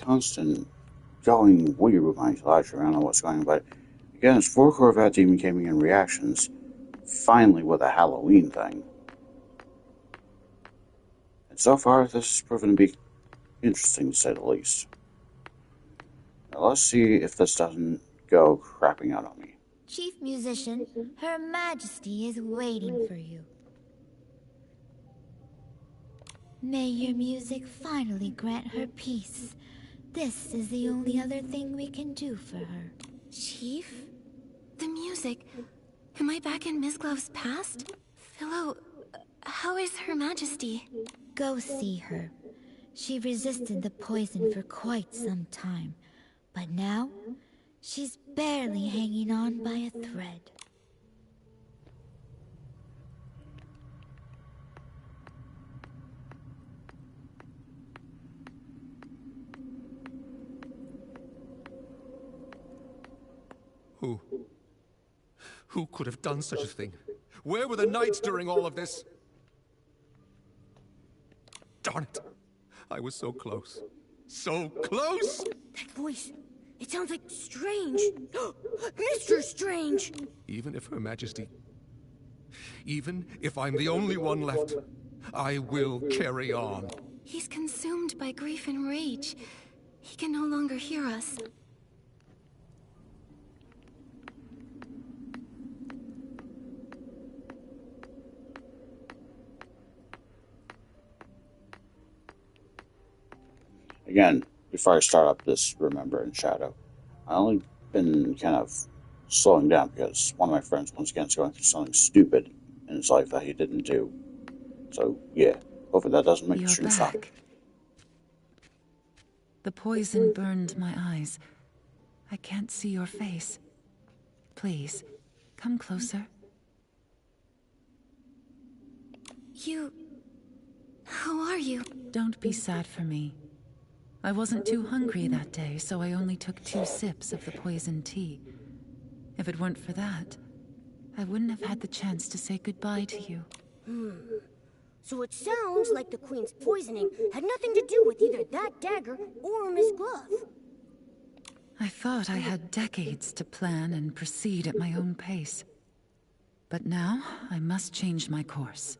constant going weird with my ledger. I don't know what's going on, but again, it's 4 Corvette Demon Gaming and Reactions, finally with a Halloween thing. And so far, this has proven to be interesting to say the least. Now let's see if this doesn't go crapping out on me. Chief Musician, Her Majesty is waiting for you. May your music finally grant her peace. This is the only other thing we can do for her. Chief? The music. Am I back in Mizglov's past? Philo, how is Her Majesty? Go see her. She resisted the poison for quite some time, but now she's barely hanging on by a thread. Who could have done such a thing? Where were the knights during all of this? Darn it! I was so close. So close! That voice, it sounds like Strange. Mr. Strange! Even if Her Majesty... Even if I'm the only one left, I will carry on. He's consumed by grief and rage. He can no longer hear us. Again, before I start up this Remember in Shadow, I only been kind of slowing down because one of my friends once again is going through something stupid in his life that he didn't do. So yeah, hopefully that doesn't make the stream stop. The poison burned my eyes. I can't see your face. Please, come closer. How are you? Don't be sad for me. I wasn't too hungry that day, so I only took 2 sips of the poison tea. If it weren't for that, I wouldn't have had the chance to say goodbye to you. So it sounds like the Queen's poisoning had nothing to do with either that dagger or Miss Glove. I thought I had decades to plan and proceed at my own pace. But now, I must change my course.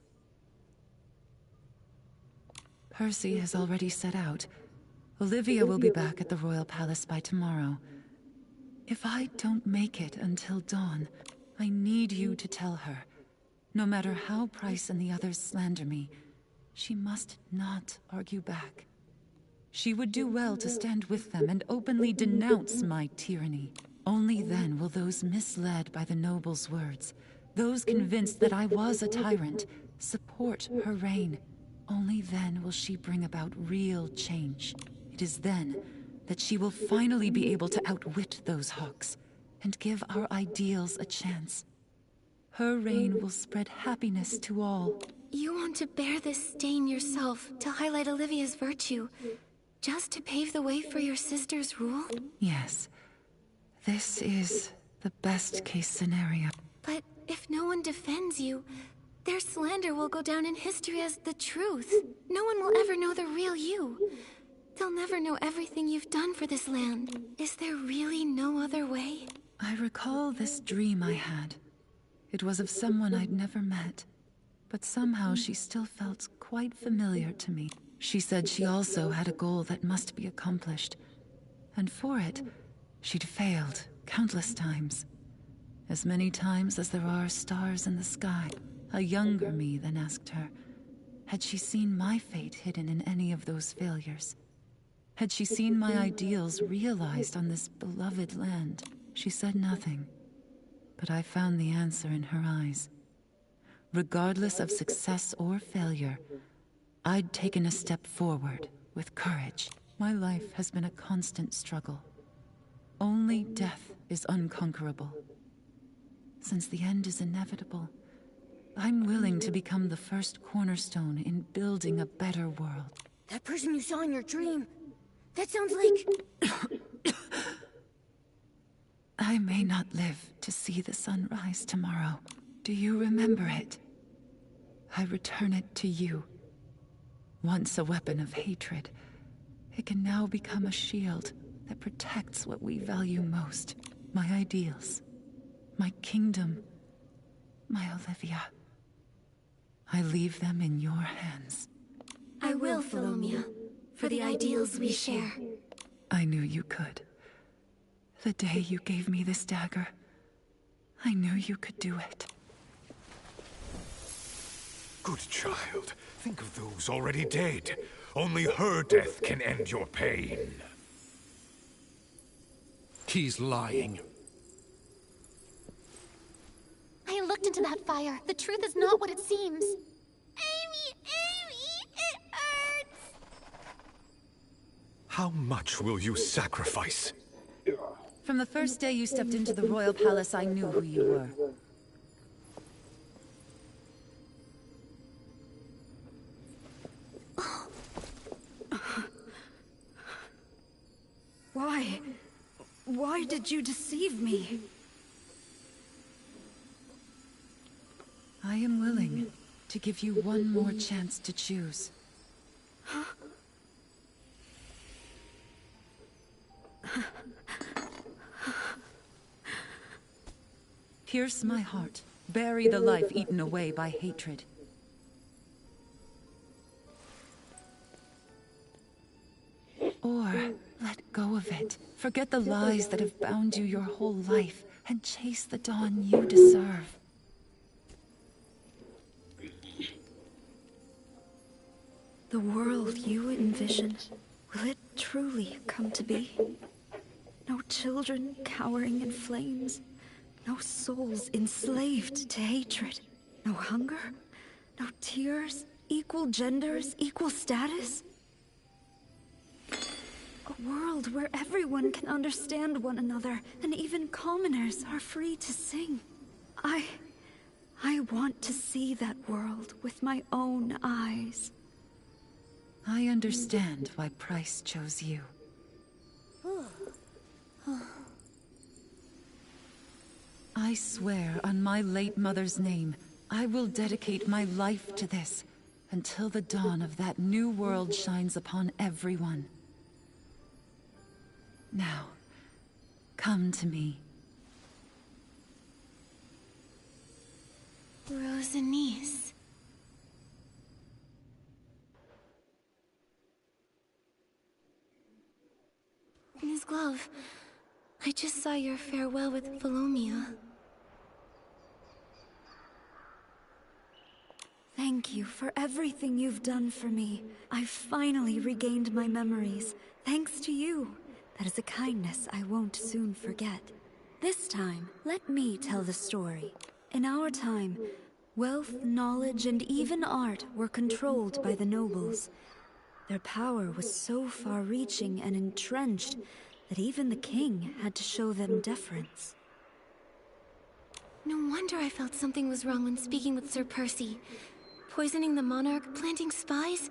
Percy has already set out. Olivia will be back at the Royal Palace by tomorrow. If I don't make it until dawn, I need you to tell her. No matter how Price and the others slander me, she must not argue back. She would do well to stand with them and openly denounce my tyranny. Only then will those misled by the noble's words, those convinced that I was a tyrant, support her reign. Only then will she bring about real change. It is then that she will finally be able to outwit those hawks and give our ideals a chance. Her reign will spread happiness to all. You want to bear this stain yourself to highlight Olivia's virtue, just to pave the way for your sister's rule? Yes. This is the best-case scenario. But if no one defends you, their slander will go down in history as the truth. No one will ever know the real you. They'll never know everything you've done for this land. Is there really no other way? I recall this dream I had. It was of someone I'd never met, but somehow she still felt quite familiar to me. She said she also had a goal that must be accomplished, and for it, she'd failed countless times. As many times as there are stars in the sky. A younger me then asked her, had she seen my fate hidden in any of those failures? Had she seen my ideals realized on this beloved land? She said nothing, but I found the answer in her eyes. Regardless of success or failure, I'd taken a step forward with courage. My life has been a constant struggle. Only death is unconquerable. Since the end is inevitable, I'm willing to become the first cornerstone in building a better world. That person you saw in your dream, that sounds like... I may not live to see the sun rise tomorrow. Do you remember it? I return it to you. Once a weapon of hatred, It can now become a shield that protects what we value most. My ideals. My kingdom. My Olivia. I leave them in your hands. I will, Philomia, for the ideals we share. I knew you could. The day you gave me this dagger, I knew you could do it. Good child. Think of those already dead. Only her death can end your pain. He's lying. I looked into that fire. The truth is not what it seems. Amy, it hurts! How much will you sacrifice? From the first day you stepped into the royal palace, I knew who you were. Why? Why did you deceive me? I am willing to give you one more chance to choose. Pierce my heart. Bury the life eaten away by hatred. Or let go of it. Forget the lies that have bound you your whole life and chase the dawn you deserve. The world you envision, will it truly come to be? No children cowering in flames. No souls enslaved to hatred. No hunger. No tears. Equal genders. Equal status. A world where everyone can understand one another, and even commoners are free to sing. I want to see that world with my own eyes. I understand why Price chose you. I swear on my late mother's name, I will dedicate my life to this until the dawn of that new world shines upon everyone. Now, come to me. Rosanice. Ms. Glove, I just saw your farewell with Philomia. Thank you for everything you've done for me. I've finally regained my memories, thanks to you. That is a kindness I won't soon forget. This time, let me tell the story. In our time, wealth, knowledge, and even art were controlled by the nobles. Their power was so far-reaching and entrenched that even the king had to show them deference. No wonder I felt something was wrong when speaking with Sir Percy. Poisoning the monarch, planting spies.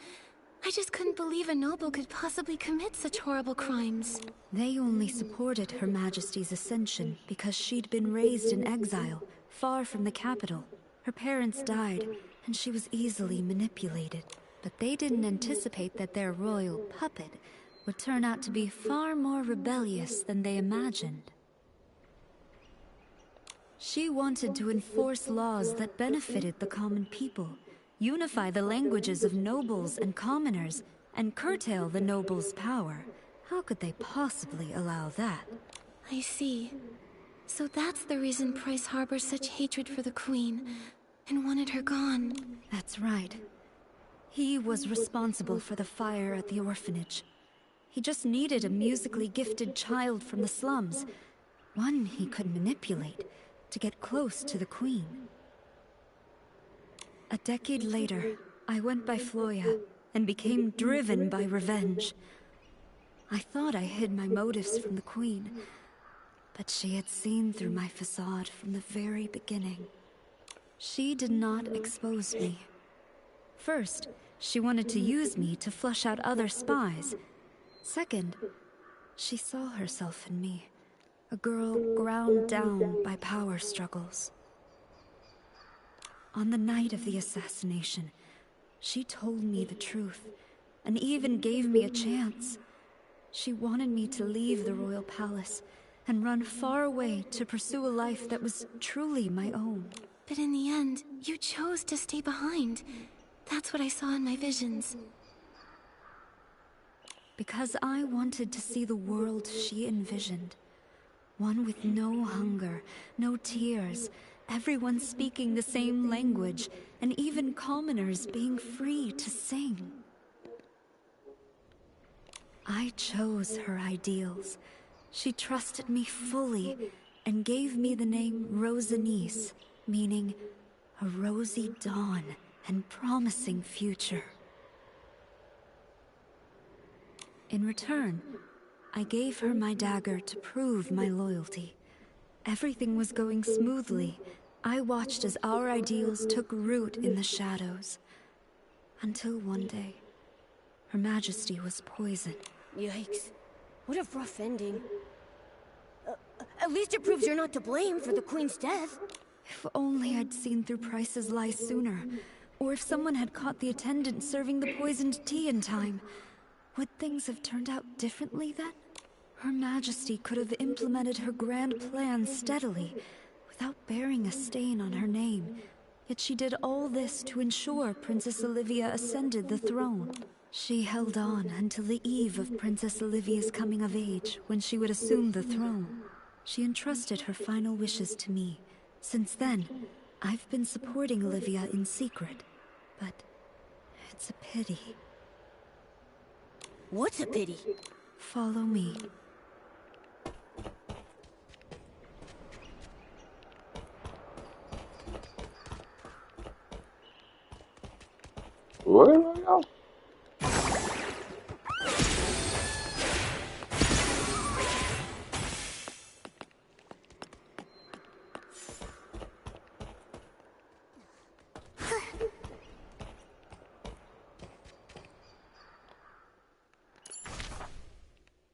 I just couldn't believe a noble could possibly commit such horrible crimes. They only supported Her Majesty's ascension because she'd been raised in exile, far from the capital. Her parents died, and she was easily manipulated. But they didn't anticipate that their royal puppet would turn out to be far more rebellious than they imagined. She wanted to enforce laws that benefited the common people, unify the languages of nobles and commoners, and curtail the nobles' power. How could they possibly allow that? I see. So that's the reason Price harbors such hatred for the Queen, and wanted her gone. That's right. He was responsible for the fire at the orphanage. He just needed a musically gifted child from the slums, one he could manipulate to get close to the Queen. A decade later, I went by Floya and became driven by revenge. I thought I hid my motives from the Queen, but she had seen through my facade from the very beginning. She did not expose me. First, she wanted to use me to flush out other spies. Second, she saw herself in me, a girl ground down by power struggles. On the night of the assassination, she told me the truth, and even gave me a chance. She wanted me to leave the royal palace and run far away to pursue a life that was truly my own. But in the end, you chose to stay behind. That's what I saw in my visions. Because I wanted to see the world she envisioned. One with no hunger, no tears, everyone speaking the same language, and even commoners being free to sing. I chose her ideals. She trusted me fully and gave me the name Rosanice, meaning a rosy dawn and promising future. In return, I gave her my dagger to prove my loyalty. Everything was going smoothly. I watched as our ideals took root in the shadows. Until one day, Her Majesty was poisoned. Yikes. What a rough ending. At least it proves you're not to blame for the Queen's death. If only I'd seen through Price's lies sooner. Or if someone had caught the attendant serving the poisoned tea in time. Would things have turned out differently then? Her Majesty could have implemented her grand plan steadily, without bearing a stain on her name. Yet she did all this to ensure Princess Olivia ascended the throne. She held on until the eve of Princess Olivia's coming of age, when she would assume the throne. She entrusted her final wishes to me. Since then, I've been supporting Olivia in secret. But it's a pity. What's a pity? Follow me. Where do I go?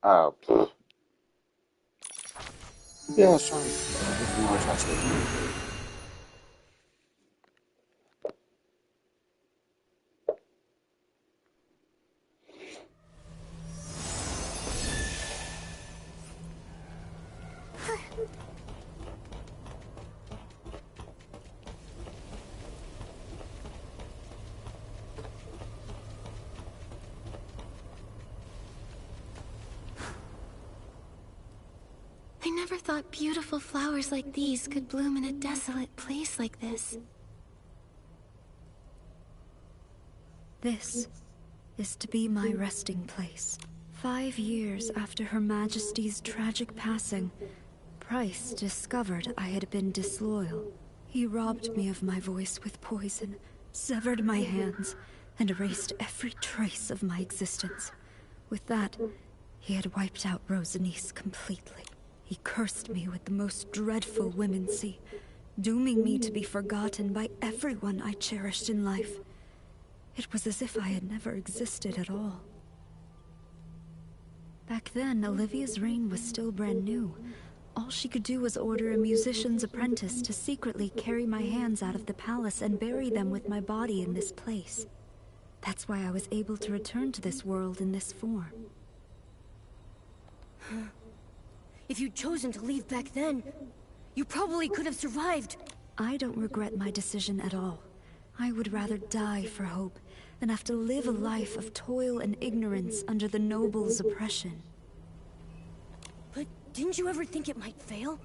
Oh. Yeah, sorry. I didn't realize that's what you did. I never thought beautiful flowers like these could bloom in a desolate place like this. This is to be my resting place. 5 years after Her Majesty's tragic passing, Price discovered I had been disloyal. He robbed me of my voice with poison, severed my hands, and erased every trace of my existence. With that, he had wiped out Rosanice completely. He cursed me with the most dreadful womancy, dooming me to be forgotten by everyone I cherished in life. It was as if I had never existed at all. Back then, Olivia's reign was still brand new. All she could do was order a musician's apprentice to secretly carry my hands out of the palace and bury them with my body in this place. That's why I was able to return to this world in this form. If you'd chosen to leave back then, you probably could have survived. I don't regret my decision at all. I would rather die for hope than have to live a life of toil and ignorance under the nobles' oppression. But didn't you ever think it might fail?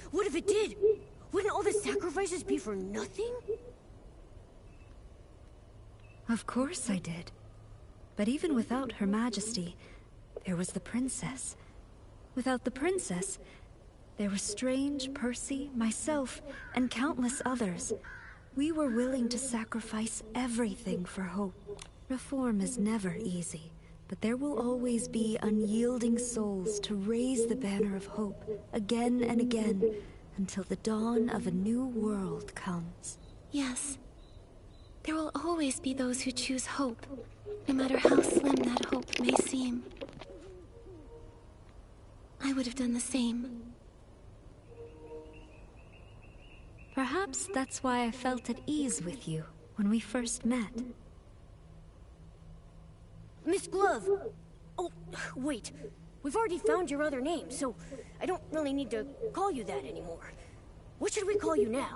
What if it did? Wouldn't all the sacrifices be for nothing? Of course I did. But even without Her Majesty, there was the princess. Without the princess, there were Strange, Percy, myself, and countless others. We were willing to sacrifice everything for hope. Reform is never easy, but there will always be unyielding souls to raise the banner of hope again and again until the dawn of a new world comes. Yes. There will always be those who choose hope, no matter how slim that hope may seem. I would have done the same. Perhaps that's why I felt at ease with you when we first met. Miss Glove! Oh, wait. We've already found your other name, so I don't really need to call you that anymore. What should we call you now?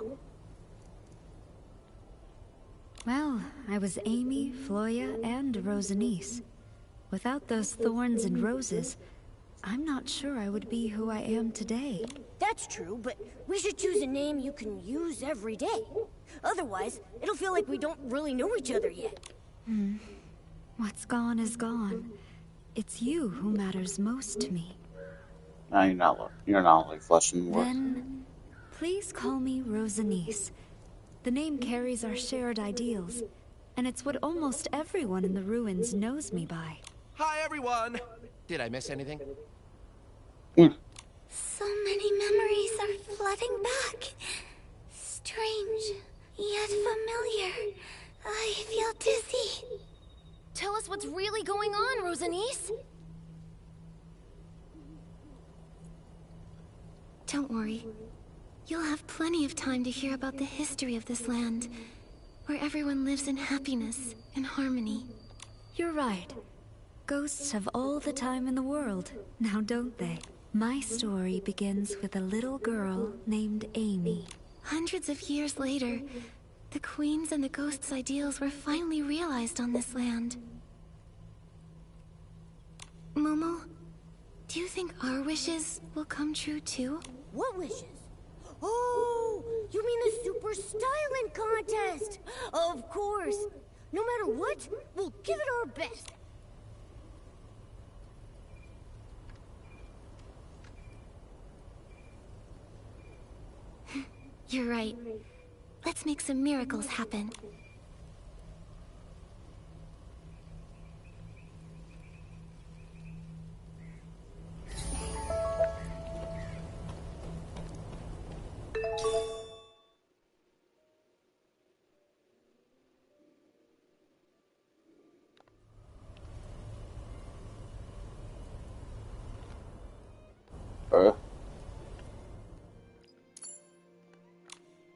Well, I was Amy, Floya, and Rosanice. Without those thorns and roses, I'm not sure I would be who I am today. That's true, but we should choose a name you can use every day. Otherwise, it'll feel like we don't really know each other yet. What's gone is gone. It's you who matters most to me. No, you're not like flesh and blood. Then, please call me Rosanice. The name carries our shared ideals, and it's what almost everyone in the ruins knows me by. Hi, everyone! Did I miss anything? So many memories are flooding back. Strange, yet familiar. I feel dizzy. Tell us what's really going on, Rosanice. Don't worry. You'll have plenty of time to hear about the history of this land, where everyone lives in happiness and harmony. You're right. Ghosts have all the time in the world, now don't they? My story begins with a little girl named Amy. Hundreds of years later, the Queen's and the Ghost's ideals were finally realized on this land. Momo, do you think our wishes will come true too? What wishes? Oh, you mean the Super Styling Contest? Of course. No matter what, we'll give it our best. You're right. Let's make some miracles happen.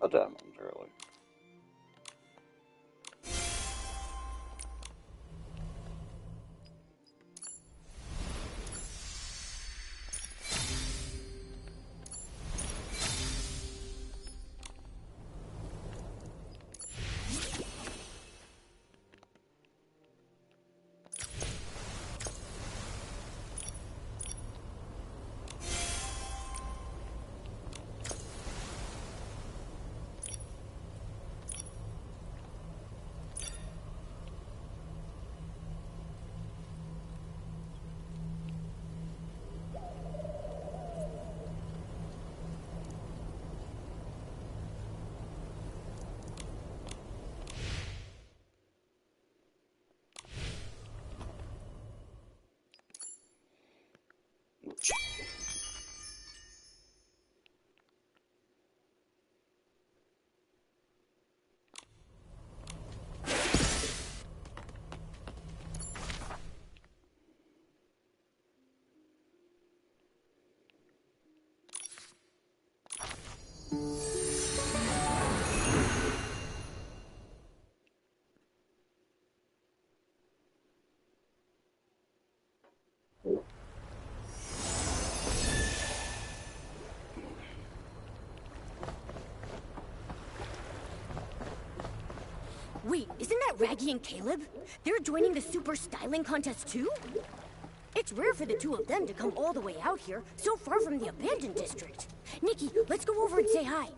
A diamond, really. Wait, isn't that Raggy and Caleb? They're joining the Super Styling Contest too? It's rare for the two of them to come all the way out here, so far from the abandoned district. Nikki, let's go over and say hi.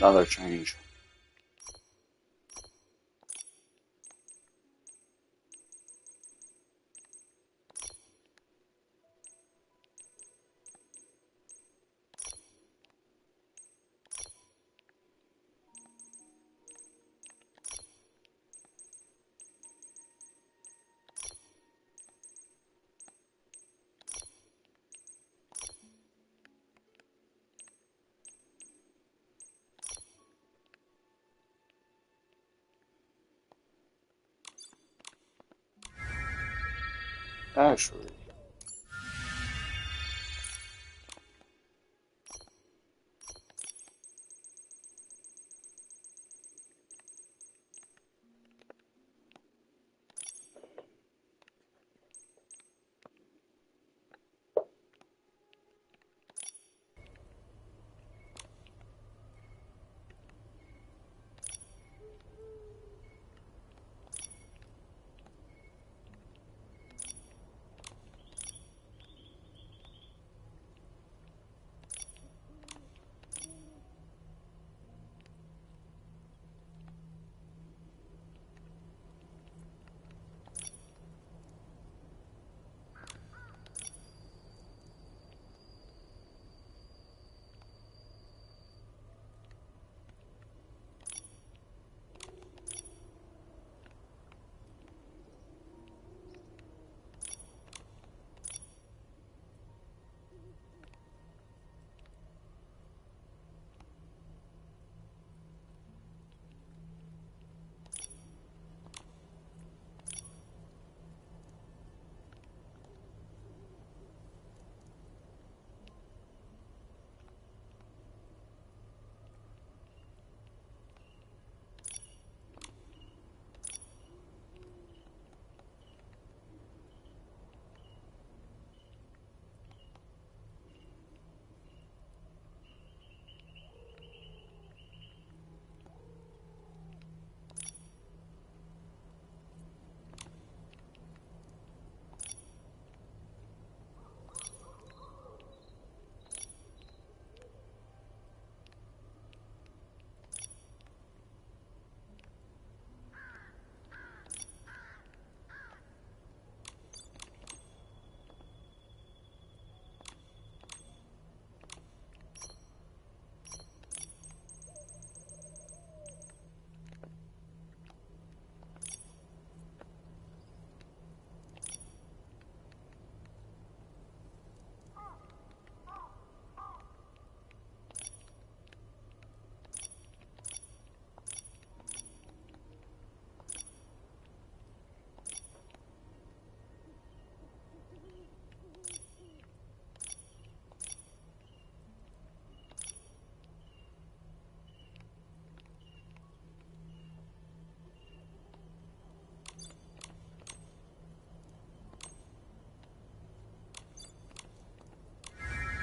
Another change. Actually,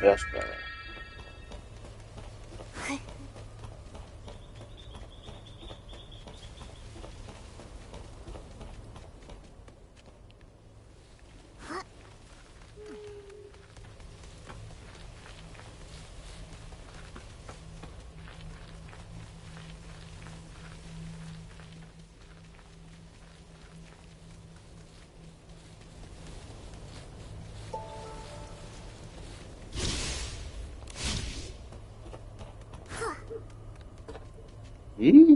that's better. Hmm?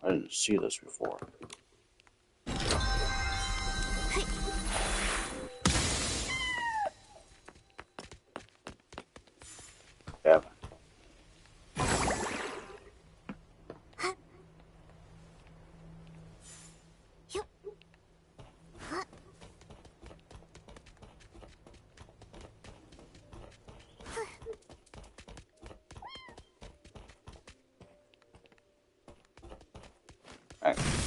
I didn't see this before. Kevin. Alright.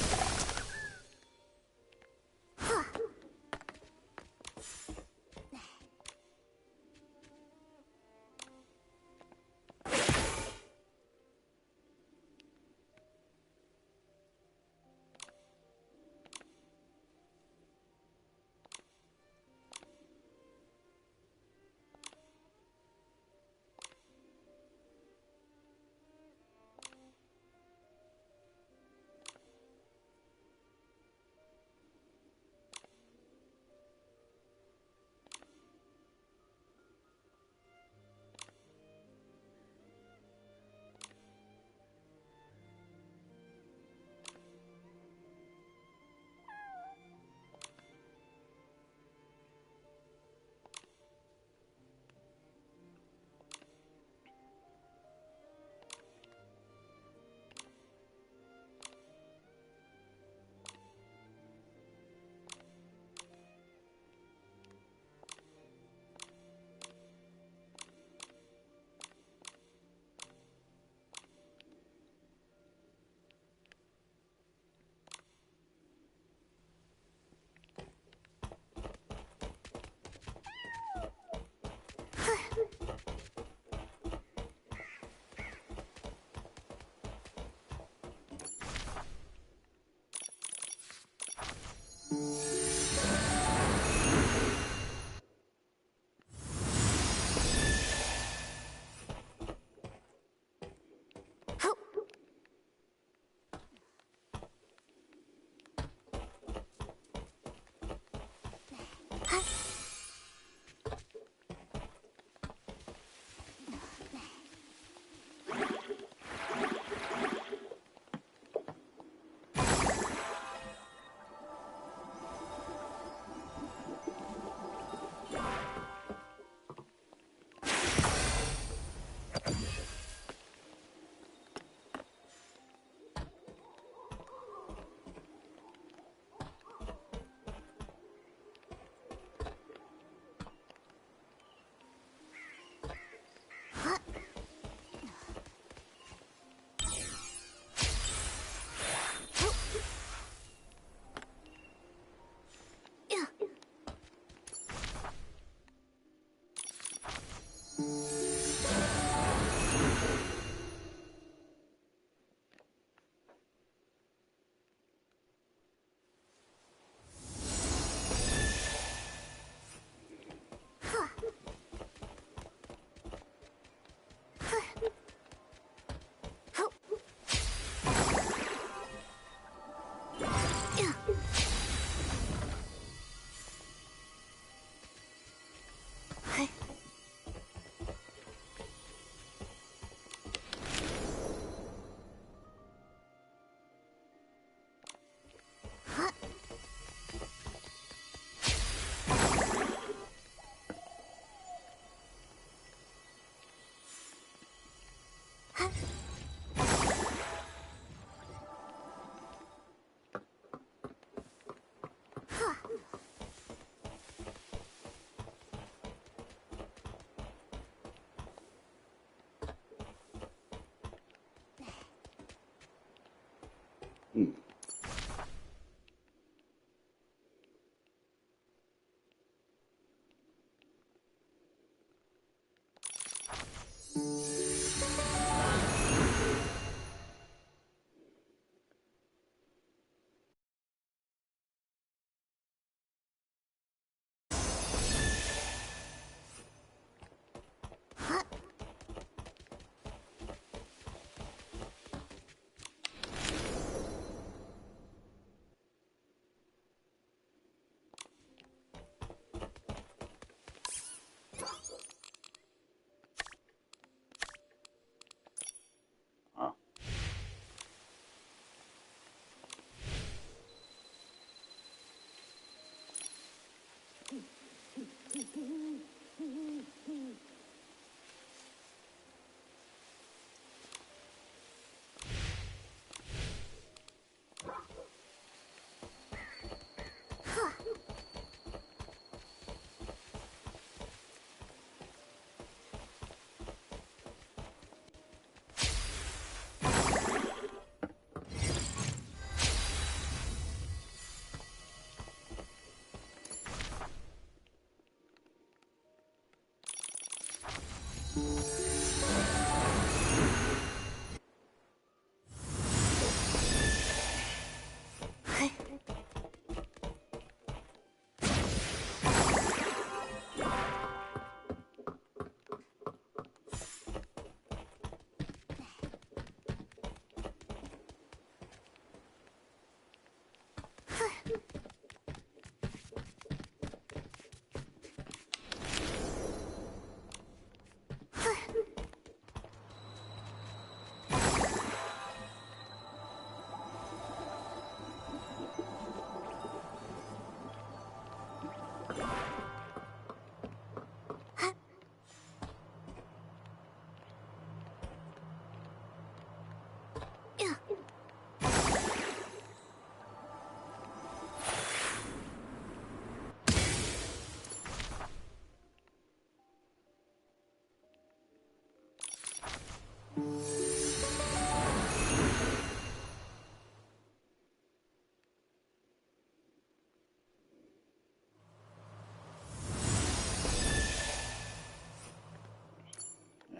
Yeah,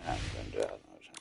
I'm gonna do that another time.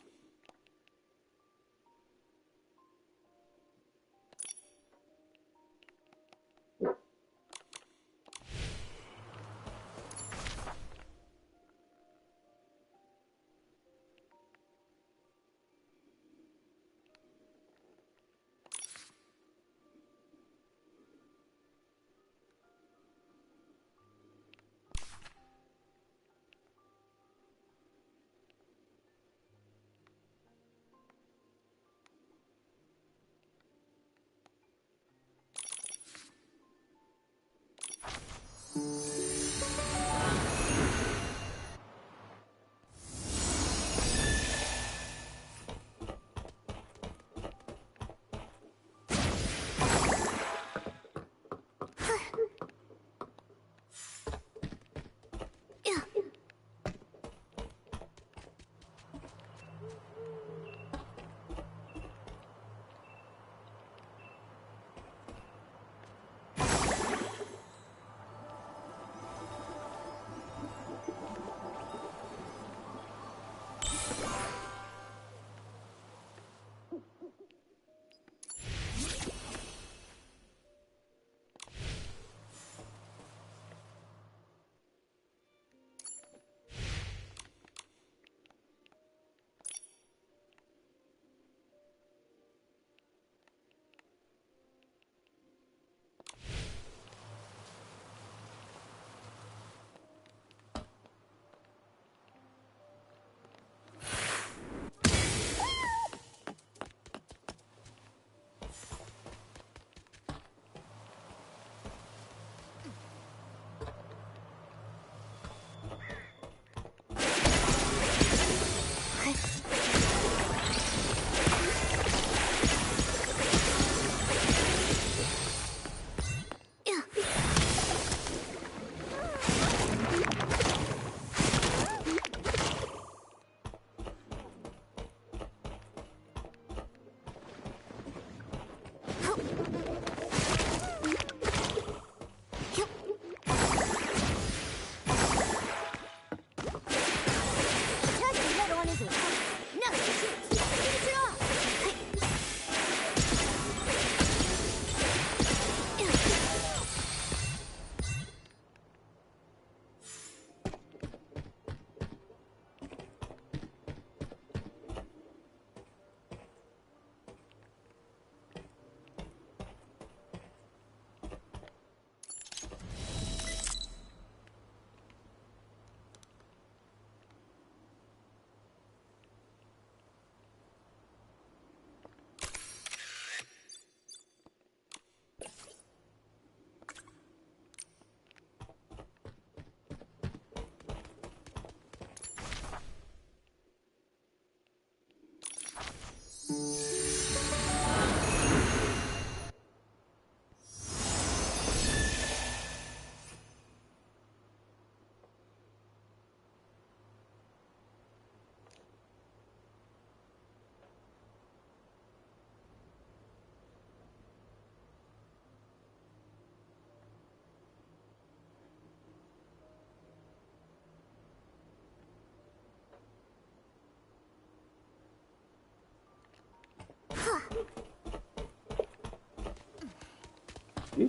Yeah.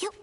Yup.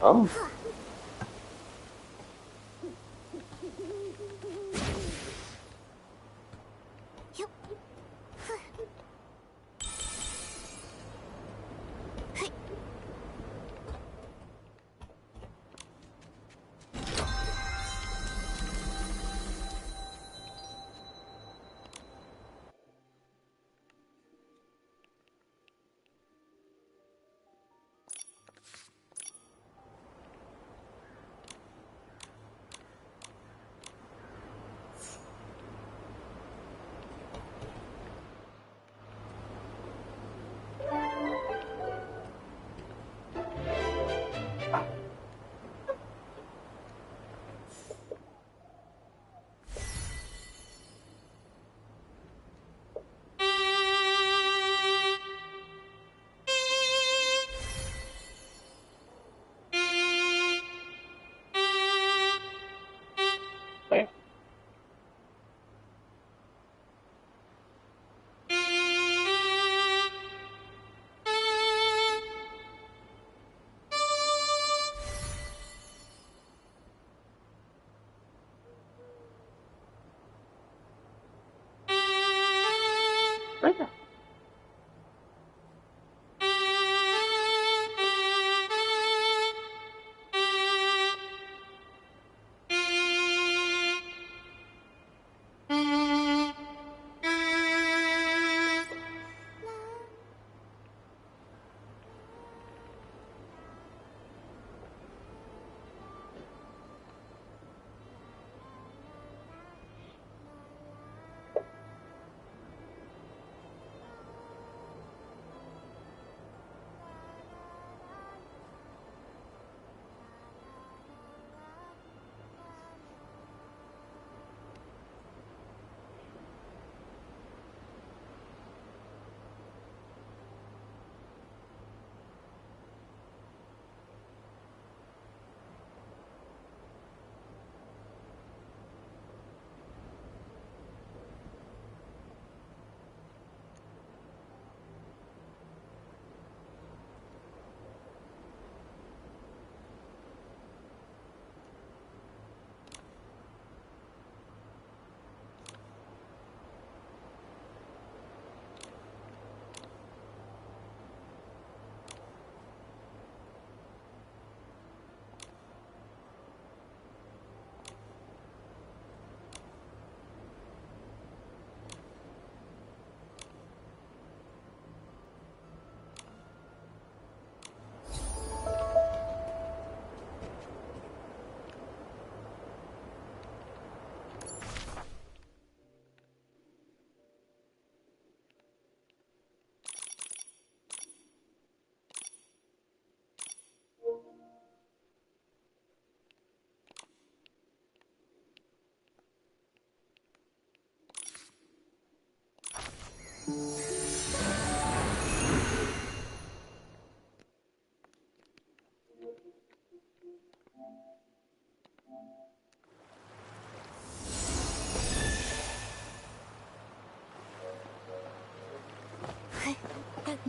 Oh. Yup. Hey.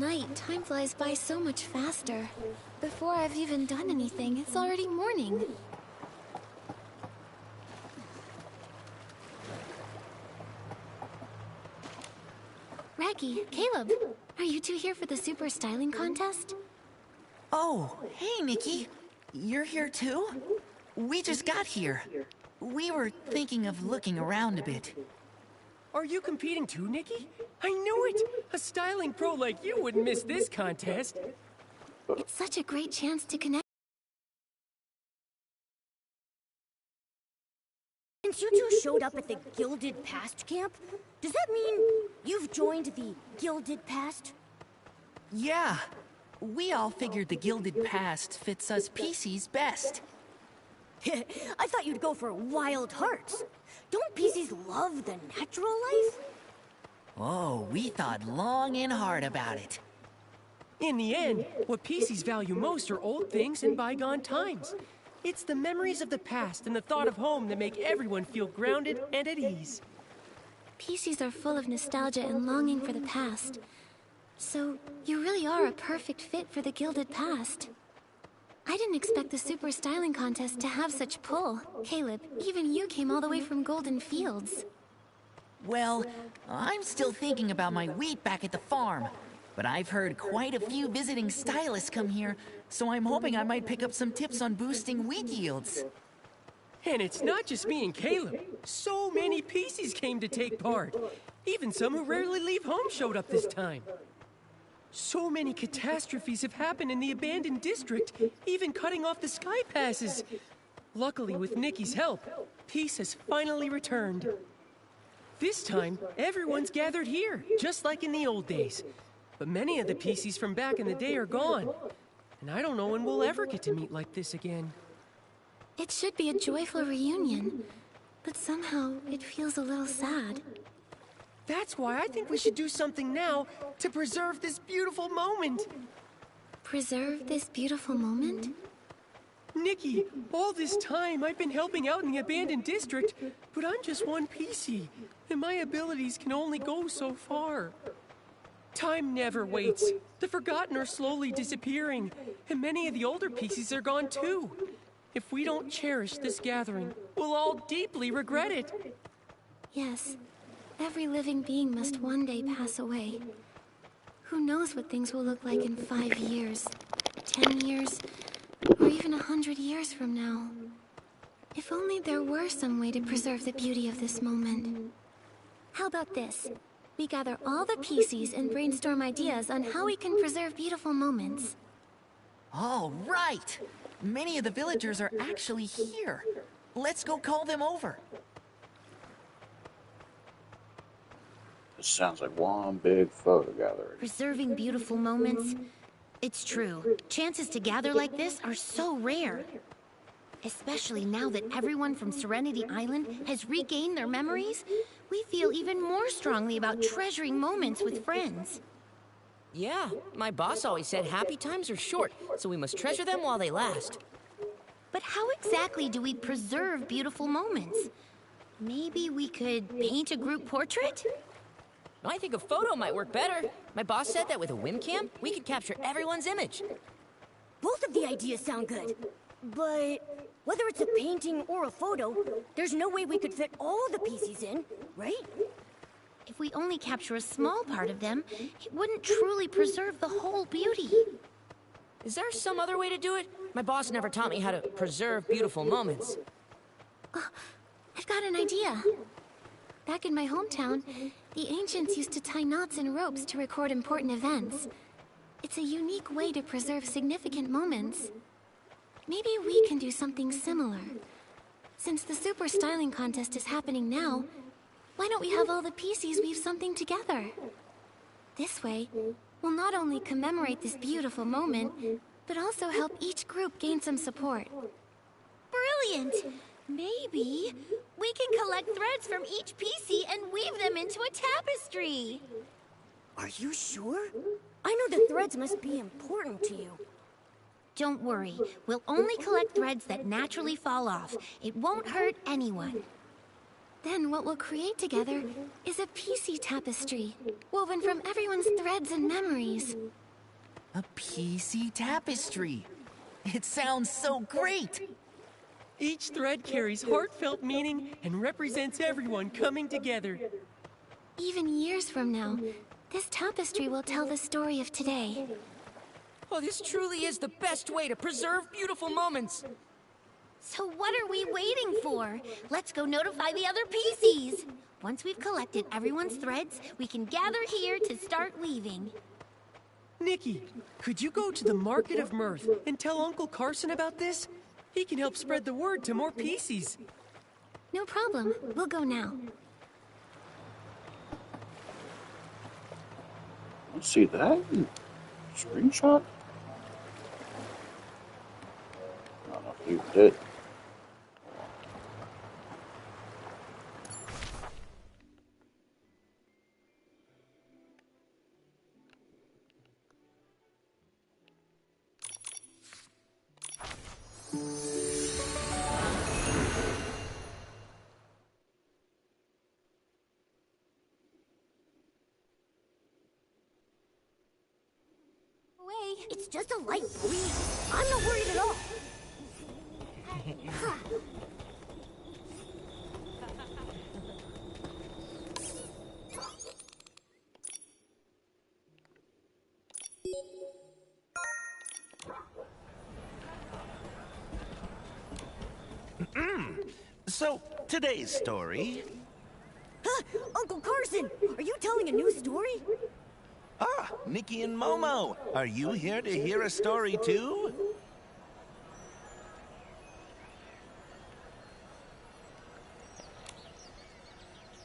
night, time flies by so much faster. Before I've even done anything, it's already morning. Raggy, Caleb, are you two here for the super styling contest? Oh, hey, Nikki. You're here too? We just got here. We were thinking of looking around a bit. Are you competing too, Nikki? I knew it! A styling pro like you wouldn't miss this contest. It's such a great chance to connect. Since you two showed up at the Gilded Past camp, does that mean you've joined the Gilded Past? Yeah. We all figured the Gilded Past fits us PCs best. I thought you'd go for wild hearts. Don't PCs love the natural life? Oh, we thought long and hard about it. In the end, what PCs value most are old things and bygone times. It's the memories of the past and the thought of home that make everyone feel grounded and at ease. PCs are full of nostalgia and longing for the past. So, you really are a perfect fit for the Gilded Past. I didn't expect the super styling contest to have such pull. Caleb, even you came all the way from Golden Fields. Well, I'm still thinking about my wheat back at the farm. But I've heard quite a few visiting stylists come here, so I'm hoping I might pick up some tips on boosting wheat yields. And it's not just me and Caleb. So many PCs came to take part. Even some who rarely leave home showed up this time. So many catastrophes have happened in the abandoned district, even cutting off the sky passes. Luckily, with Nikki's help, peace has finally returned. This time, everyone's gathered here, just like in the old days. But many of the PCs from back in the day are gone. And I don't know when we'll ever get to meet like this again. It should be a joyful reunion, but somehow it feels a little sad. That's why I think we should do something now to preserve this beautiful moment. Preserve this beautiful moment? Nikki, all this time I've been helping out in the abandoned district, but I'm just one PC, and my abilities can only go so far. Time never waits. The forgotten are slowly disappearing, and many of the older PCs are gone too. If we don't cherish this gathering, we'll all deeply regret it. Yes, every living being must one day pass away. Who knows what things will look like in 5 years, 10 years, or even 100 years from now. If only there were some way to preserve the beauty of this moment. How about this? We gather all the PCs and brainstorm ideas on how we can preserve beautiful moments. All right! Many of the villagers are actually here. Let's go call them over. It sounds like one big photo gathering. Preserving beautiful moments. It's true. Chances to gather like this are so rare. Especially now that everyone from Serenity Island has regained their memories, we feel even more strongly about treasuring moments with friends. Yeah, my boss always said happy times are short, so we must treasure them while they last. But how exactly do we preserve beautiful moments? Maybe we could paint a group portrait? I think a photo might work better. My boss said that with a webcam, we could capture everyone's image. Both of the ideas sound good. But whether it's a painting or a photo, there's no way we could fit all the PCs in, right? If we only capture a small part of them, it wouldn't truly preserve the whole beauty. Is there some other way to do it? My boss never taught me how to preserve beautiful moments. I've got an idea. Back in my hometown, the ancients used to tie knots in ropes to record important events. It's a unique way to preserve significant moments. Maybe we can do something similar. Since the super styling contest is happening now, why don't we have all the PCs weave something together? This way, we'll not only commemorate this beautiful moment, but also help each group gain some support. Brilliant! Maybe we can collect threads from each PC and weave them into a tapestry. Are you sure? I know the threads must be important to you. Don't worry, we'll only collect threads that naturally fall off. It won't hurt anyone. Then what we'll create together is a PC tapestry, woven from everyone's threads and memories. A PC tapestry. It sounds so great! Each thread carries heartfelt meaning and represents everyone coming together. Even years from now, this tapestry will tell the story of today. Oh, this truly is the best way to preserve beautiful moments. So what are we waiting for? Let's go notify the other PCs. Once we've collected everyone's threads, we can gather here to start weaving. Nikki, could you go to the Market of Mirth and tell Uncle Carson about this? He can help spread the word to more PCs. No problem. We'll go now. Let's see that. Screenshot? I don't know if you did. It's just a light breeze. I'm not worried at all. So, today's story... Huh, Uncle Carson, are you telling a new story? Ah, Nikki and Momo, are you here to hear a story too?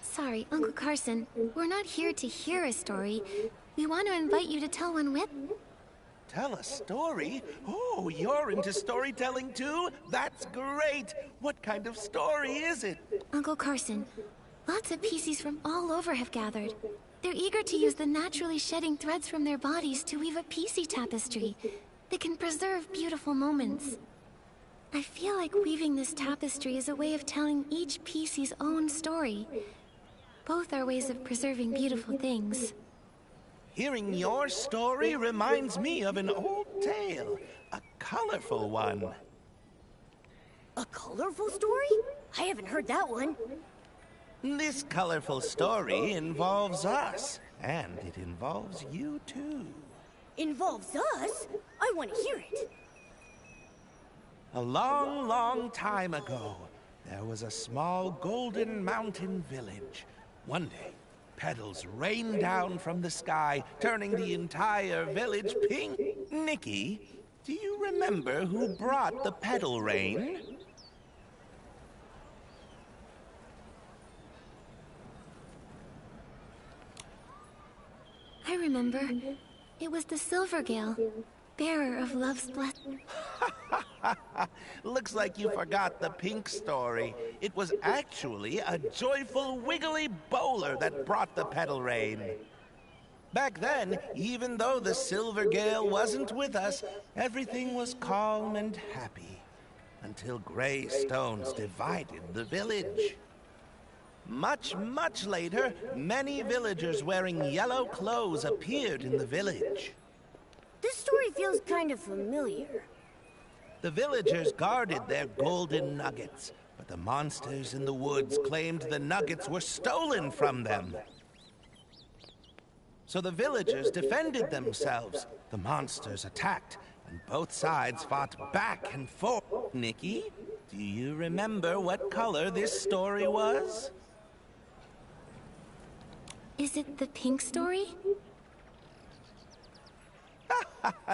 Sorry, Uncle Carson. We're not here to hear a story. We want to invite you to tell one with... Tell a story? Oh, you're into storytelling too? That's great! What kind of story is it? Uncle Carson, lots of PCs from all over have gathered. They're eager to use the naturally shedding threads from their bodies to weave a PC tapestry that can preserve beautiful moments. I feel like weaving this tapestry is a way of telling each PC's own story. Both are ways of preserving beautiful things. Hearing your story reminds me of an old tale, a colorful one. A colorful story? I haven't heard that one. This colorful story involves us, and it involves you too. Involves us? I want to hear it. A long, long time ago, there was a small golden mountain village. One day, petals rained down from the sky, turning the entire village pink. Nikki, do you remember who brought the petal rain? I remember. It was the Silvergale, bearer of love's blessing. Looks like you forgot the pink story. It was actually a joyful, wiggly bowler that brought the petal rain. Back then, even though the Silvergale wasn't with us, everything was calm and happy, until gray stones divided the village. Much, much later, many villagers wearing yellow clothes appeared in the village. This story feels kind of familiar. The villagers guarded their golden nuggets, but the monsters in the woods claimed the nuggets were stolen from them. So the villagers defended themselves. The monsters attacked, and both sides fought back and forth. Nikki, do you remember what color this story was? Is it the pink story?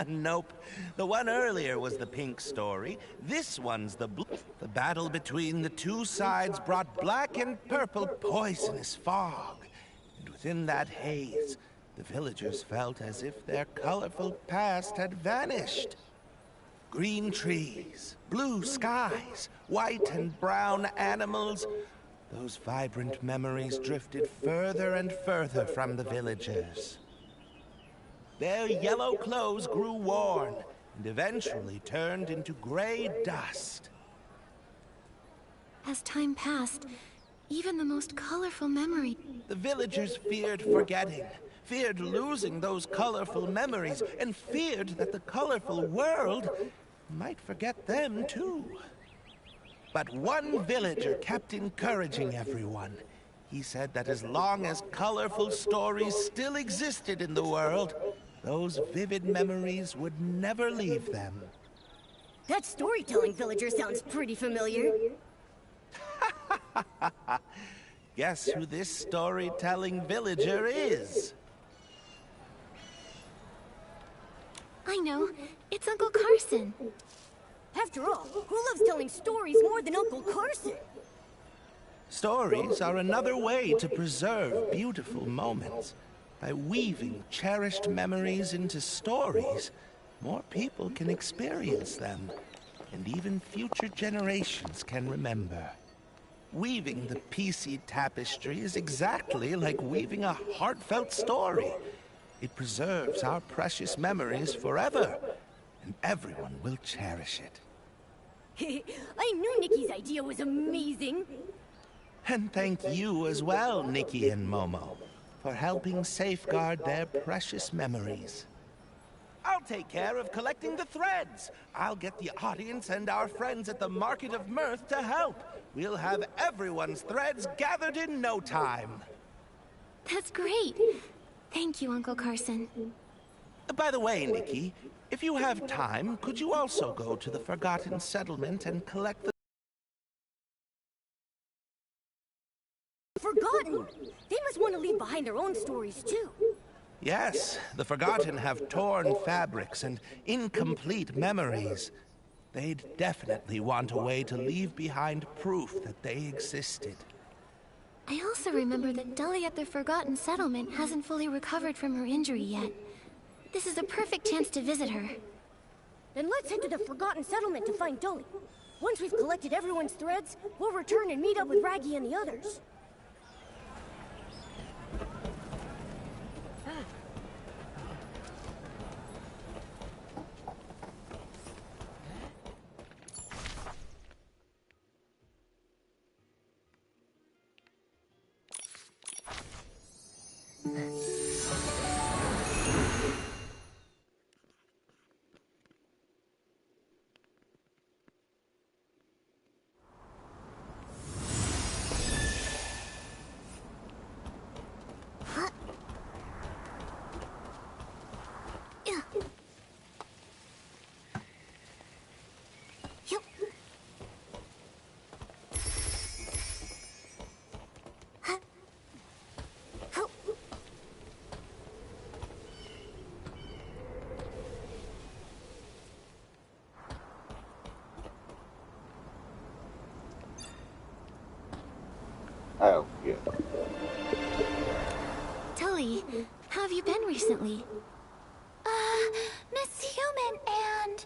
Nope. The one earlier was the pink story. This one's the blue. The battle between the two sides brought black and purple poisonous fog. And within that haze, the villagers felt as if their colorful past had vanished. Green trees, blue skies, white and brown animals. Those vibrant memories drifted further and further from the villagers. Their yellow clothes grew worn and eventually turned into gray dust. As time passed, even the most colorful memory. The villagers feared forgetting, feared losing those colorful memories, and feared that the colorful world might forget them too. But one villager kept encouraging everyone. He said that as long as colorful stories still existed in the world, those vivid memories would never leave them. That storytelling villager sounds pretty familiar. Guess who this storytelling villager is? I know. It's Uncle Carson. After all, who loves telling stories more than Uncle Carson? Stories are another way to preserve beautiful moments. By weaving cherished memories into stories, more people can experience them, and even future generations can remember. Weaving the PC tapestry is exactly like weaving a heartfelt story. It preserves our precious memories forever, and everyone will cherish it. I knew Nikki's idea was amazing. And thank you as well, Nikki and Momo, for helping safeguard their precious memories. I'll take care of collecting the threads. I'll get the audience and our friends at the Market of Mirth to help. We'll have everyone's threads gathered in no time. That's great. Thank you, Uncle Carson. By the way, Nikki, if you have time, could you also go to the Forgotten Settlement and collect the... Forgotten? They must want to leave behind their own stories, too. Yes, the Forgotten have torn fabrics and incomplete memories. They'd definitely want a way to leave behind proof that they existed. I also remember that Dully at the Forgotten Settlement hasn't fully recovered from her injury yet. This is a perfect chance to visit her. Then let's head to the Forgotten Settlement to find Dully. Once we've collected everyone's threads, we'll return and meet up with Raggy and the others. Oh, yeah. Dully, how have you been recently? Miss Human and...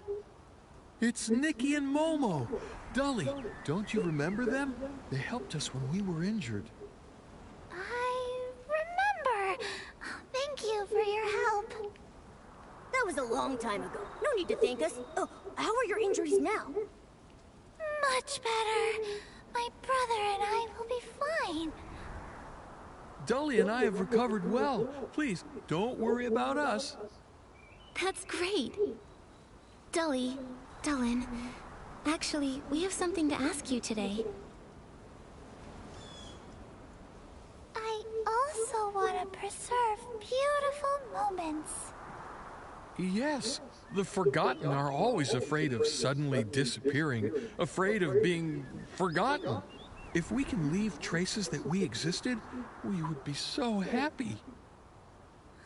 It's Nikki and Momo. Dully, don't you remember them? They helped us when we were injured. I remember. Thank you for your help. That was a long time ago. No need to thank us. Oh, how are your injuries now? Much better. My brother and I will be fine. Dully and I have recovered well. Please, don't worry about us. That's great. Dully, Dullin, actually, we have something to ask you today. I also want to preserve beautiful moments. Yes, the Forgotten are always afraid of suddenly disappearing, afraid of being forgotten. If we can leave traces that we existed, we would be so happy.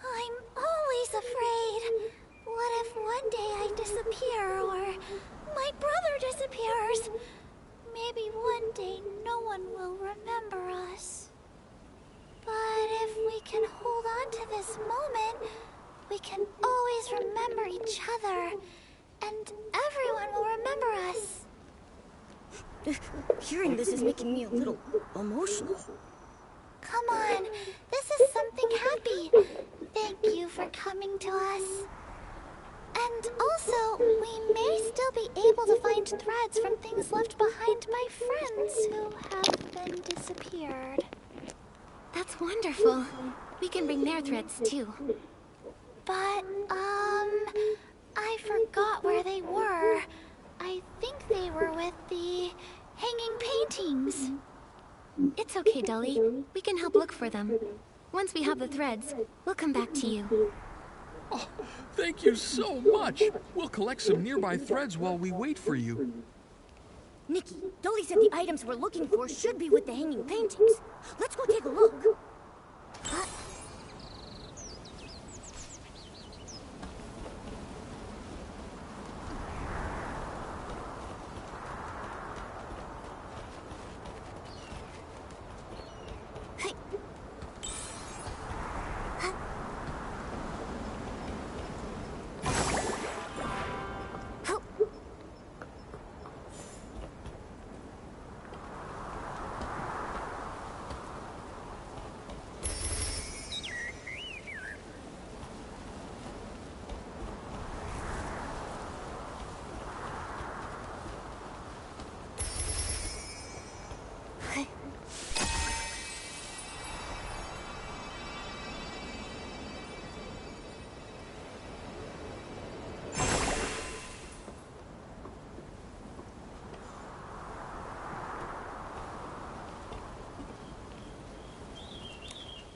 I'm always afraid. What if one day I disappear or my brother disappears? Maybe one day no one will remember us. But if we can hold on to this moment, we can always remember each other, and everyone will remember us. Hearing this is making me a little emotional. Come on, this is something happy. Thank you for coming to us. And also, we may still be able to find threads from things left behind by friends who have then disappeared. That's wonderful. We can bring their threads too. But, I forgot where they were. I think they were with the hanging paintings. It's okay, Dully. We can help look for them. Once we have the threads, we'll come back to you. Oh, thank you so much. We'll collect some nearby threads while we wait for you. Nikki, Dully said the items we're looking for should be with the hanging paintings. Let's go take a look.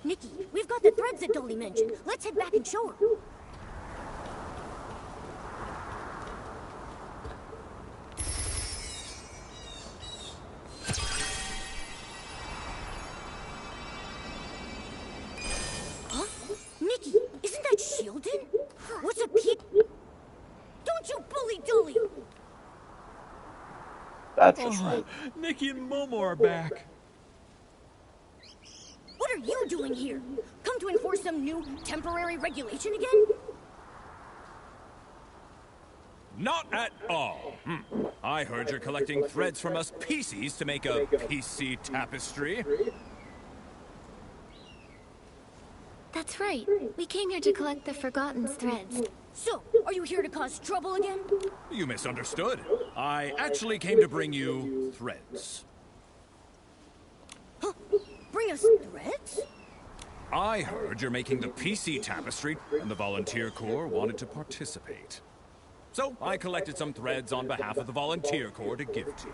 Nikki, we've got the threads that Dully mentioned. Let's head back and show her. Huh? Nikki, isn't that Shieldon? What's a peep? Don't you bully Dully! That's just right. Nikki and Momo are back. What are you doing here? Come to enforce some new temporary regulation again? Not at all. I heard you're collecting threads from us PCs to make a PC tapestry. That's right. We came here to collect the Forgotten's threads. So, are you here to cause trouble again? You misunderstood. I actually came to bring you threads. Huh? Bring us threads? I heard you're making the PC tapestry, and the Volunteer Corps wanted to participate. So, I collected some threads on behalf of the Volunteer Corps to give to you.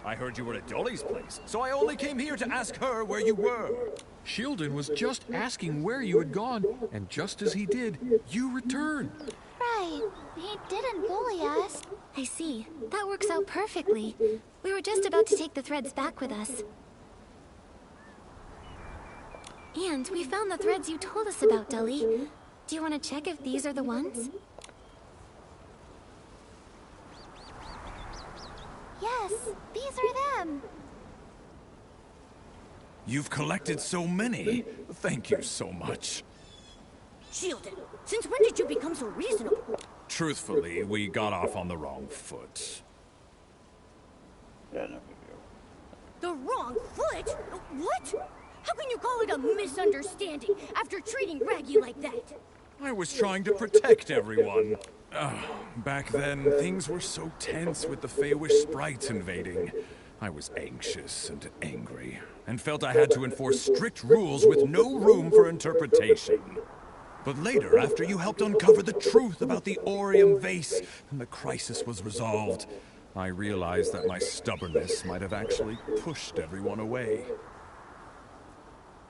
I heard you were at Dully's place, so I only came here to ask her where you were. Shieldon was just asking where you had gone, and just as he did, you returned. Right. He didn't bully us. I see. That works out perfectly. We were just about to take the threads back with us. And we found the threads you told us about, Dully. Do you want to check if these are the ones? Yes, these are them. You've collected so many. Thank you so much. Shieldon, since when did you become so reasonable? Truthfully, we got off on the wrong foot. Yeah, no big deal. The wrong foot? What? How can you call it a misunderstanding after treating Raggy like that? I was trying to protect everyone. Back then, things were so tense with the Feywish sprites invading. I was anxious and angry, and felt I had to enforce strict rules with no room for interpretation. But later, after you helped uncover the truth about the Orium vase, and the crisis was resolved, I realized that my stubbornness might have actually pushed everyone away.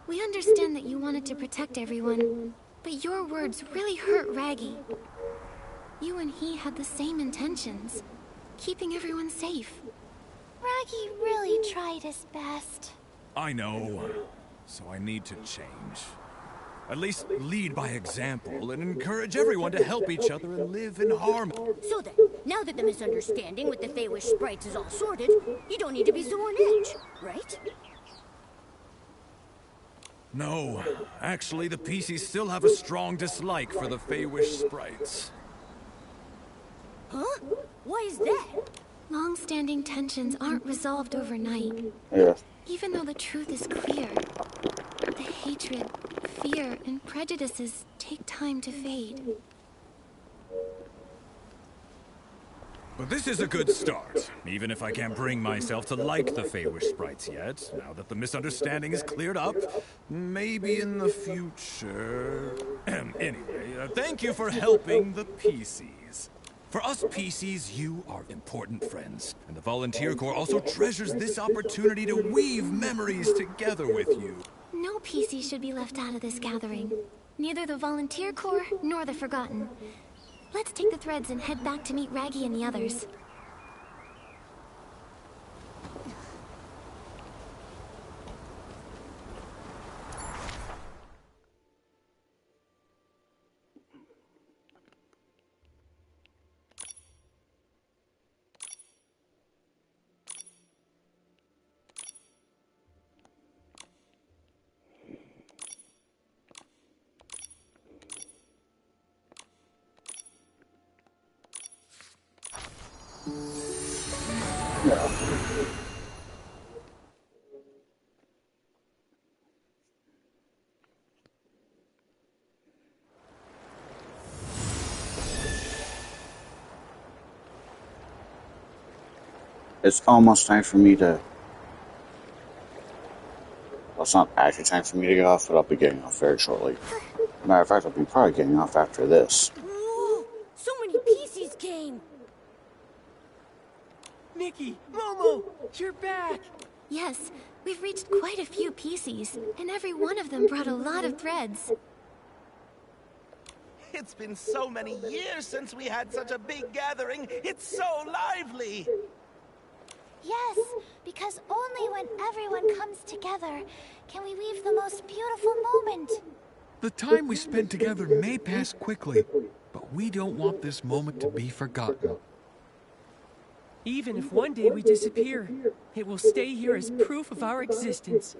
We understand that you wanted to protect everyone, but your words really hurt Raggy. You and he had the same intentions, keeping everyone safe. Raggy really tried his best. I know, so I need to change. At least lead by example and encourage everyone to help each other and live in harmony. So then, now that the misunderstanding with the Feywish sprites is all sorted, you don't need to be so on edge, right? No, actually the PCs still have a strong dislike for the Feywish sprites. Huh? Why is that? Long-standing tensions aren't resolved overnight. Yeah. Even though the truth is clear, the hatred, fear, and prejudices take time to fade. But this is a good start, even if I can't bring myself to like the Feywish sprites yet. Now that the misunderstanding is cleared up, maybe in the future... Anyway, thank you for helping the PCs. For us PCs, you are important friends, and the Volunteer Corps also treasures this opportunity to weave memories together with you. No PC should be left out of this gathering. Neither the Volunteer Corps nor the Forgotten. Let's take the threads and head back to meet Raggy and the others. It's almost time for me to... Well, it's not actually time for me to get off, but I'll be getting off very shortly. Matter of fact, I'll be probably getting off after this. Whoa! So many PCs came! Nikki, Momo, you're back! Yes, we've reached quite a few PCs, and every one of them brought a lot of threads. It's been so many years since we had such a big gathering. It's so lively. Yes, because only when everyone comes together can we weave the most beautiful moment. The time we spend together may pass quickly, but we don't want this moment to be forgotten. Even if one day we disappear, it will stay here as proof of our existence.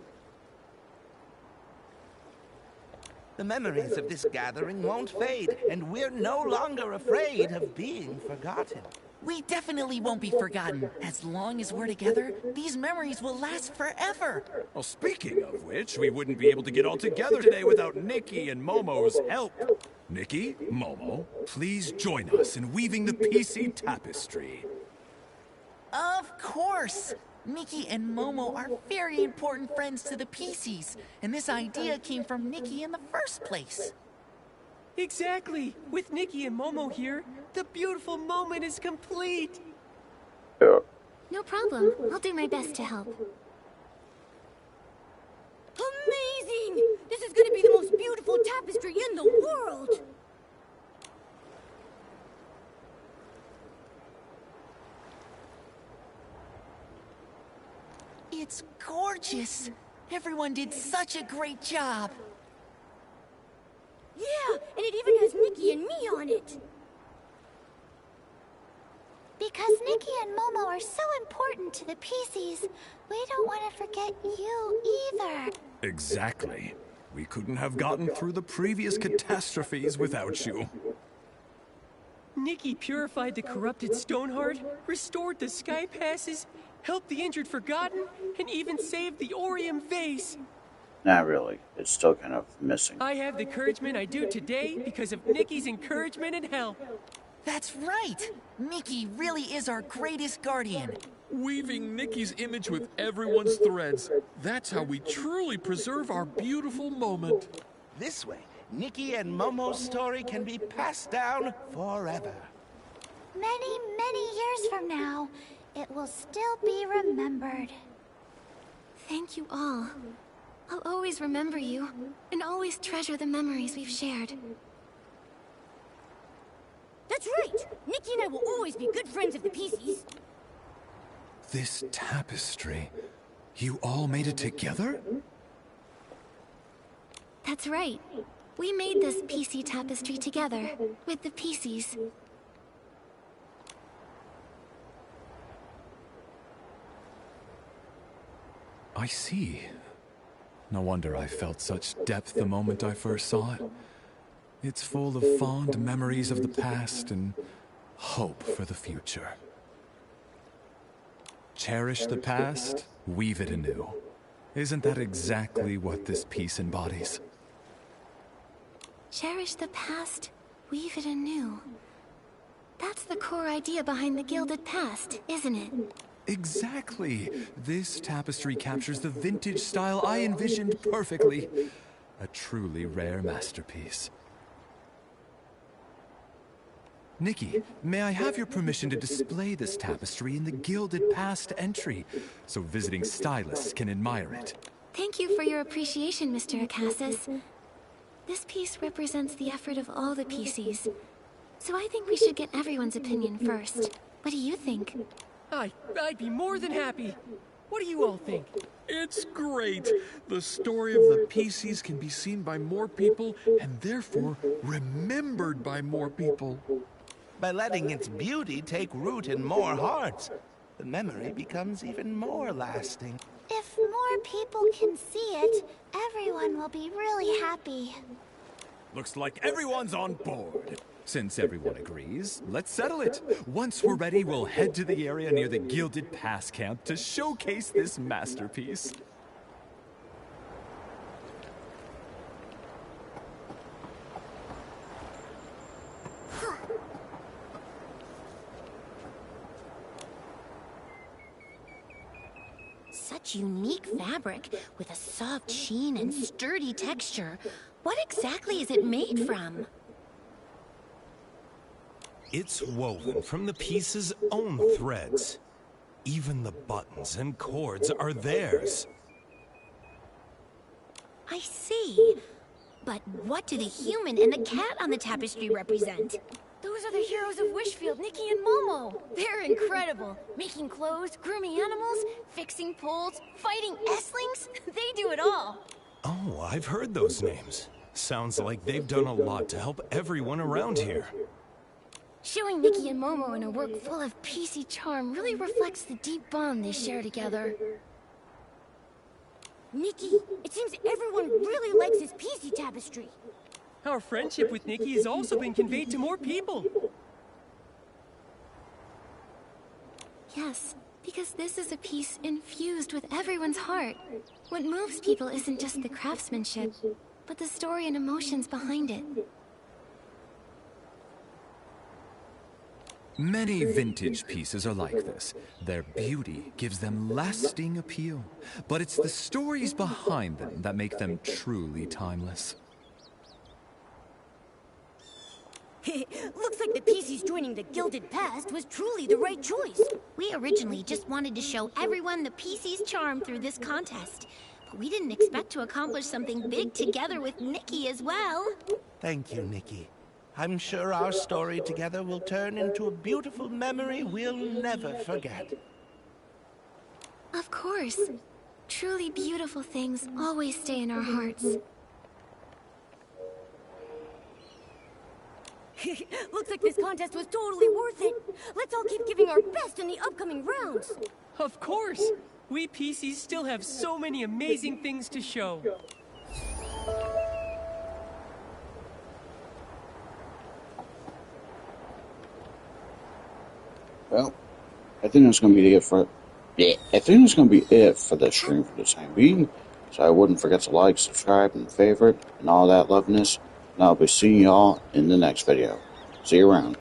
The memories of this gathering won't fade, and we're no longer afraid of being forgotten. We definitely won't be forgotten. As long as we're together, these memories will last forever. Well, speaking of which, we wouldn't be able to get all together today without Nikki and Momo's help. Nikki, Momo, please join us in weaving the PC tapestry. Of course! Nikki and Momo are very important friends to the PCs, and this idea came from Nikki in the first place. Exactly! With Nikki and Momo here, the beautiful moment is complete! No problem. I'll do my best to help. Amazing! This is gonna be the most beautiful tapestry in the world! It's gorgeous! Everyone did such a great job! Yeah, and it even has Nikki and me on it! Because Nikki and Momo are so important to the PCs, we don't want to forget you either. Exactly. We couldn't have gotten through the previous catastrophes without you. Nikki purified the corrupted Stoneheart, restored the Sky Passes, helped the injured Forgotten, and even saved the Orium Vase. Not really. It's still kind of missing. I have the encouragement I do today because of Nikki's encouragement and help. That's right! Nikki really is our greatest guardian. Weaving Nikki's image with everyone's threads. That's how we truly preserve our beautiful moment. This way, Nikki and Momo's story can be passed down forever. Many, many years from now, it will still be remembered. Thank you all. I'll always remember you, and always treasure the memories we've shared. That's right! Nikki and I will always be good friends of the PCs. This tapestry... You all made it together? That's right. We made this PC tapestry together, with the PCs. I see. No wonder I felt such depth the moment I first saw it. It's full of fond memories of the past and hope for the future. Cherish the past, weave it anew. Isn't that exactly what this piece embodies? Cherish the past, weave it anew. That's the core idea behind the Gilded Past, isn't it? Exactly. This tapestry captures the vintage style I envisioned perfectly. A truly rare masterpiece. Nikki, may I have your permission to display this tapestry in the Gilded Past entry, so visiting stylists can admire it? Thank you for your appreciation, Mr. Acasis. This piece represents the effort of all the PCs, so I think we should get everyone's opinion first. What do you think? I'd be more than happy. What do you all think? It's great. The story of the PCs can be seen by more people and therefore remembered by more people. By letting its beauty take root in more hearts, the memory becomes even more lasting. If more people can see it, everyone will be really happy. Looks like everyone's on board. Since everyone agrees, let's settle it. Once we're ready, we'll head to the area near the Gilded Pass camp to showcase this masterpiece. Such unique fabric with a soft sheen and sturdy texture. What exactly is it made from? It's woven from the piece's own threads. Even the buttons and cords are theirs. I see. But what do the human and the cat on the tapestry represent? Those are the heroes of Wishfield, Nikki and Momo. They're incredible. Making clothes, grooming animals, fixing poles, fighting Esslings. They do it all. Oh, I've heard those names. Sounds like they've done a lot to help everyone around here. Showing Nikki and Momo in a work full of PC charm really reflects the deep bond they share together. Nikki, it seems everyone really likes this PC tapestry. Our friendship with Nikki has also been conveyed to more people. Yes, because this is a piece infused with everyone's heart. What moves people isn't just the craftsmanship, but the story and emotions behind it. Many vintage pieces are like this. Their beauty gives them lasting appeal, but it's the stories behind them that make them truly timeless. Looks like the PCs joining the Gilded Past was truly the right choice. We originally just wanted to show everyone the PC's charm through this contest, but we didn't expect to accomplish something big together with Nikki as well. Thank you, Nikki. I'm sure our story together will turn into a beautiful memory we'll never forget. Of course. Truly beautiful things always stay in our hearts. Looks like this contest was totally worth it. Let's all keep giving our best in the upcoming rounds. Of course. We PCs still have so many amazing things to show. Well, I think that's going to be it for the stream for the time being. So I wouldn't forget to like, subscribe, and favorite, and all that loveness. And I'll be seeing y'all in the next video. See you around.